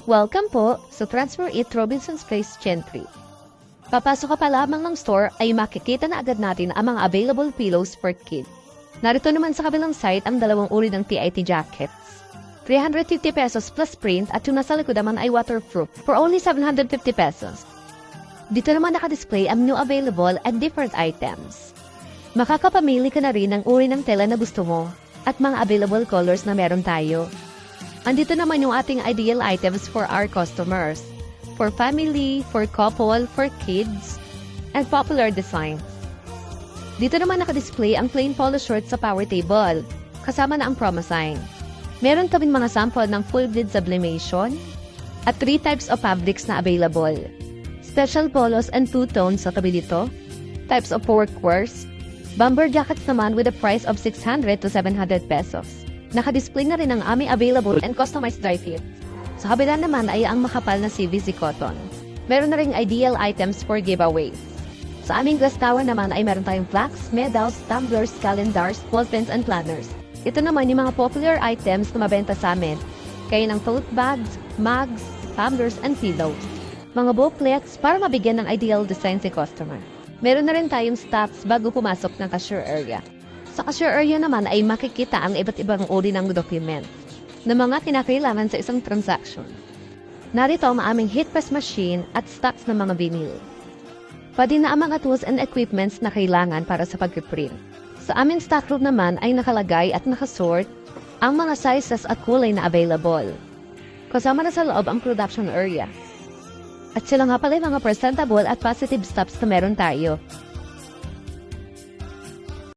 Welcome po sa Transfer It Robinson's Place Gentry. Papasok ka pa lamang ng store ay makikita na agad natin ang mga available pillows for kids. Narito naman sa kabilang side ang dalawang uri ng TIT jackets. 350 pesos plus print at yung nasa likod naman ay waterproof for only 750 pesos. Dito naman nakadisplay ang new available and different items. Makakapamili ka na rin ng uri ng tela na gusto mo at mga available colors na meron tayo. Andito naman yung ating ideal items for our customers. For family, for couple, for kids, and popular designs. Dito naman nakadisplay ang plain polo short sa power table, kasama na ang promo sign. Meron kaming mga sample ng full bleed sublimation at 3 types of fabrics na available. Special polos and two-tones sa tabi dito, types of workwears, bomber jackets naman with a price of 600 to 700 pesos. Nakadisplay na rin ang aming available and customized dry fit. Sa kabila naman ay ang makapal na CVC cotton. Meron na ring ideal items for giveaways. Sa aming glass tower naman ay meron tayong plaques, medals, tumblers, calendars, ballpens, and planners. Ito naman yung mga popular items na mabenta sa amin. Kaya ng tote bags, mugs, tumblers, and pillows. Mga booklets para mabigyan ng ideal design si customer. Meron na rin tayong stocks bago pumasok ng cashier area. Sa cashier area naman ay makikita ang iba't ibang uri ng document na mga kinakailangan sa isang transaction. Narito ang aming heat press machine at stocks ng mga vinyl. Pwede na ang mga tools and equipments na kailangan para sa pag-print. Sa aming stock room naman ay nakalagay at nakasort ang mga sizes at kulay na available. Kasama na sa loob ang production area. At sila nga pala yung mga presentable at positive stops na meron tayo.